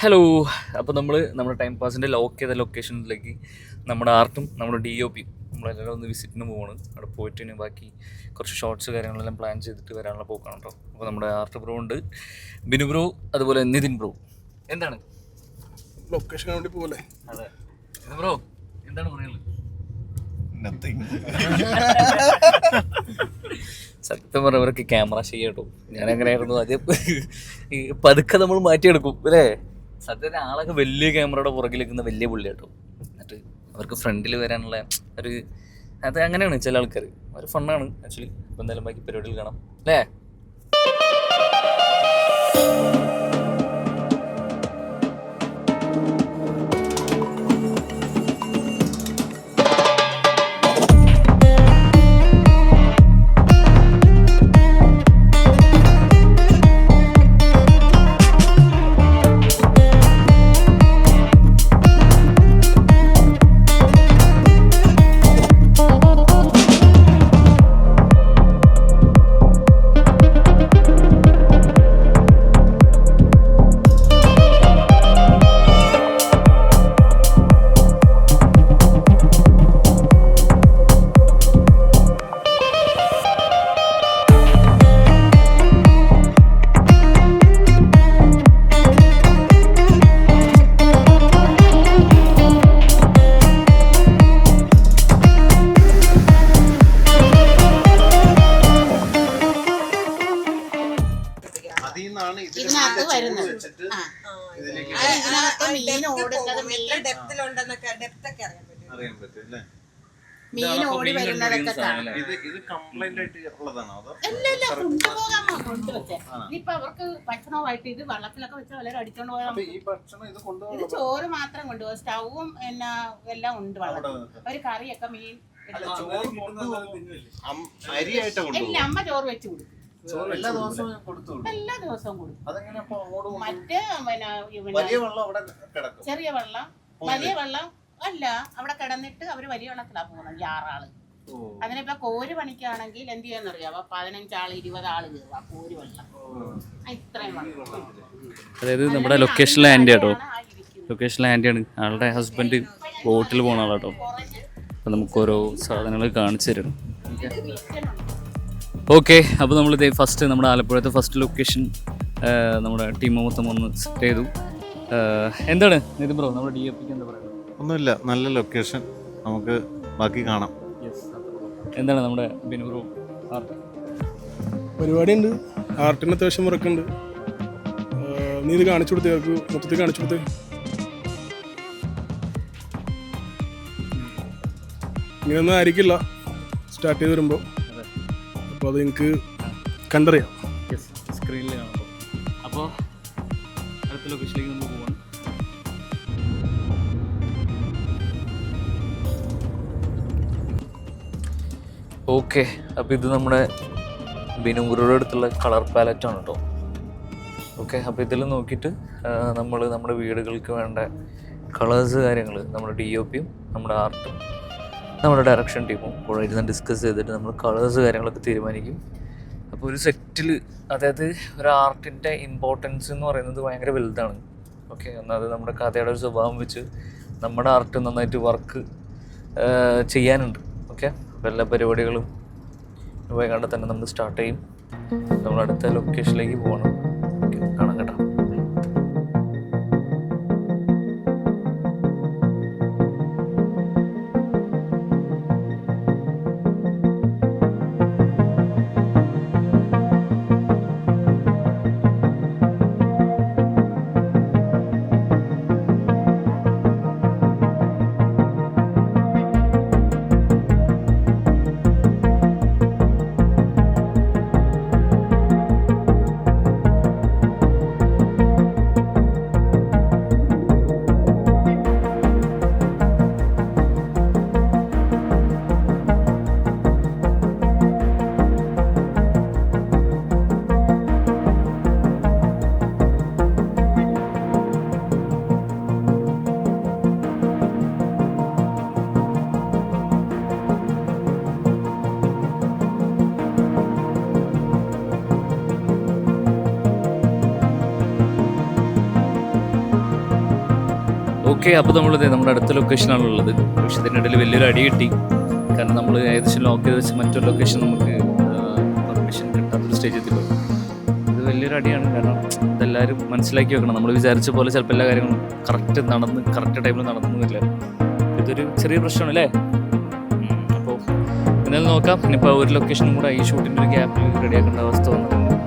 Hello. അപ്പോൾ നമ്മുടെ time പാസിൻ്റെ lock ചെയ്ത ലൊക്കേഷനിലേക്ക് നമ്മുടെ ആർട്ടും നമ്മുടെ DOP നമ്മളെല്ലാവരും ഒന്ന് വിസിറ്റിന് പോവാണ്. അവിടെ പോയിട്ട് ഇനി ബാക്കി കുറച്ച് ഷോർട്സ് കാര്യങ്ങളെല്ലാം പ്ലാൻ ചെയ്തിട്ട് വരാനുള്ള പോക്കാണ് കേട്ടോ. അപ്പോൾ നമ്മുടെ ആർട്ട് ബ്രോ ഉണ്ട്, ബിനു ബ്രോ, അതുപോലെ നിതിൻ ബ്രോ. എന്താണ് ലൊക്കേഷൻ വേണ്ടി പോലെ? അതെ ബ്രോ, എന്താണ് പറയുന്നത്? സത്യം പറഞ്ഞവർക്ക് ക്യാമറ ചെയ്യട്ടോ. ഞാൻ എങ്ങനെയായിരുന്നു ആദ്യം പതുക്കെ നമ്മൾ മാറ്റിയെടുക്കും അല്ലേ. സത്യത്തിൽ ആളൊക്കെ വലിയ ക്യാമറയുടെ പുറകിൽ നിൽക്കുന്ന വലിയ പുള്ളി കേട്ടോ. എന്നിട്ട് അവർക്ക് ഫ്രണ്ടിൽ വരാനുള്ള ഒരു അത് അങ്ങനെയാണ് ചില ആൾക്കാർ. ഒരു ഫണ്ണാണ് ആക്ച്വലി. അപ്പോൾ എന്തായാലും ബാക്കി പരിപാടിയിൽ കാണാം അല്ലേ. ഇതിനകത്ത് വരുന്നത് ഇതിനകത്ത് മീൻ ഓടുന്നത് മീൻ ഓടി വരുന്നതൊക്കെ കാണാം. അല്ലല്ല, കൊണ്ടുപോകാൻ കൊണ്ടുവച്ചേ. ഇനിയിപ്പൊ അവർക്ക് ഭക്ഷണമായിട്ട് ഇത് വെള്ളത്തിലൊക്കെ വെച്ച് വല്ലവരും അടിച്ചോണ്ട് പോയാൽ ഇത് ചോറ് മാത്രം കൊണ്ടുപോകും. സ്റ്റൗവും എല്ലാം ഉണ്ട് വെള്ളത്തിൽ. ഒരു കറിയൊക്കെ മീൻ ഇല്ല, അമ്മ ചോറ് വെച്ച് കൊടുക്കും. എല്ലാ ദിവസവും കൊടുക്കും. മറ്റേ ചെറിയ വെള്ളം വലിയ വെള്ളം അല്ല, അവിടെ കിടന്നിട്ട് അവര് വലിയ വെള്ളത്തിലാ പോകുന്നത്. 6 ആള്. അതിനിപ്പോ കോര് പണിക്കാണെങ്കിൽ എന്ത് ചെയ്യാന്നറിയാവോ, 15 ആള് 20 ആള് കയറും ആ കോര് വെള്ളം. ഇത്രയും വെള്ളം. അതായത് നമ്മുടെ ലൊക്കേഷനിലെ ആൻറ്റി ആട്ടോ. ലൊക്കേഷനിലെ ആൻറ്റിയാണ്. ആളുടെ ഹസ്ബൻഡ് ബോട്ടിൽ പോണ ആളാട്ടോ. അപ്പോൾ നമുക്ക് ഓരോ സാധനങ്ങൾ കാണിച്ചു തരണം. ഓക്കെ, അപ്പോൾ നമ്മളിത് ഫസ്റ്റ് നമ്മുടെ ആലപ്പുഴത്തെ ഫസ്റ്റ് ലൊക്കേഷൻ നമ്മുടെ ടീം മൊത്തം ഒന്ന് സെറ്റ് ചെയ്തു. എന്താണ് നിതിൻ ബ്രോ, നമ്മുടെ DOPക്ക് എന്താ പറയുക? ഒന്നുമില്ല, നല്ല ലൊക്കേഷൻ, നമുക്ക് ബാക്കി കാണാം. എന്താണ് നമ്മുടെ ബിനു ബ്രോ ആർട്ട് പരിപാടി ഉണ്ട്, ആർട്ടിന് അത്യാവശ്യം വർക്കുണ്ട്. നീ ഇത് കാണിച്ചു കൊടുത്തേ, അവർക്ക് മൊത്തത്തിൽ കാണിച്ചു കൊടുത്തേ. ഇങ്ങനെയൊന്നും ആയിരിക്കില്ല സ്റ്റാർട്ട് ചെയ്ത് വരുമ്പോൾ. അപ്പോൾ അത് എനിക്ക് കണ്ടറിയാം. സ്ക്രീനിൽ കാണാം. അപ്പോൾ അടുത്ത ലൊക്കേഷനിലേക്ക് നമ്മൾ പോവാണ്. ഓക്കെ, അപ്പോൾ ഇത് നമ്മുടെ ബിനുങ്കുരുടെ അടുത്തുള്ള കളർ പാലറ്റാണ് കേട്ടോ. ഓക്കെ, അപ്പോൾ ഇതിൽ നോക്കിയിട്ട് നമ്മൾ നമ്മുടെ വീടുകൾക്ക് വേണ്ട കളേഴ്സ് കാര്യങ്ങൾ നമ്മുടെ DOPയും നമ്മുടെ ആർട്ടും നമ്മുടെ ഡയറക്ഷൻ ടീമും കൂടെ ഇരുന്ന് ഡിസ്കസ് ചെയ്തിട്ട് നമ്മൾ കളേഴ്സ് കാര്യങ്ങളൊക്കെ തീരുമാനിക്കും. അപ്പോൾ ഒരു സെറ്റിൽ, അതായത് ഒരു ആർട്ടിൻ്റെ ഇമ്പോർട്ടൻസ് എന്ന് പറയുന്നത് ഭയങ്കര വലുതാണ്. ഓക്കെ, ഒന്നത് നമ്മുടെ കഥയുടെ ഒരു സ്വഭാവം വെച്ച് നമ്മുടെ ആർട്ട് നന്നായിട്ട് വർക്ക് ചെയ്യാനുണ്ട്. ഓക്കെ, അപ്പോൾ എല്ലാ പരിപാടികളും പോയി കണ്ടാൽ തന്നെ നമ്മൾ സ്റ്റാർട്ട് ചെയ്യും. നമ്മൾ അടുത്ത ലൊക്കേഷനിലേക്ക് പോകണം. ഓക്കെ, കാണാം കേട്ടോ. ഓക്കെ, അപ്പോൾ നമ്മളിത് നമ്മുടെ അടുത്ത ലൊക്കേഷനാണുള്ളത്. പക്ഷെ ഇതിനിടയിൽ വലിയൊരു അടി കിട്ടി. കാരണം നമ്മൾ ഏകദേശം ലോക്ക് ചെയ്ത് വെച്ച് മറ്റൊരു ലൊക്കേഷൻ നമുക്ക് പെർമിഷൻ കിട്ടാത്തൊരു സ്റ്റേജ് എത്തിപ്പോയി. ഇത് വലിയൊരു അടിയാണ്. കാരണം ഇതെല്ലാവരും മനസ്സിലാക്കി വെക്കണം. നമ്മൾ വിചാരിച്ച പോലെ ചിലപ്പോൾ എല്ലാ കാര്യങ്ങളും കറക്റ്റ് ടൈമിൽ നടന്നില്ല. ഇതൊരു ചെറിയ പ്രശ്നമാണ് അല്ലേ? അപ്പോൾ എന്നാലും നോക്കാം. ഇനിയിപ്പോൾ ഒരു ലൊക്കേഷനും കൂടെ ഈ ഷൂട്ടിൻ്റെ ഒരു ഗ്യാപ്പിൽ റെഡിയാക്കേണ്ട അവസ്ഥ വന്നിട്ടുണ്ട്.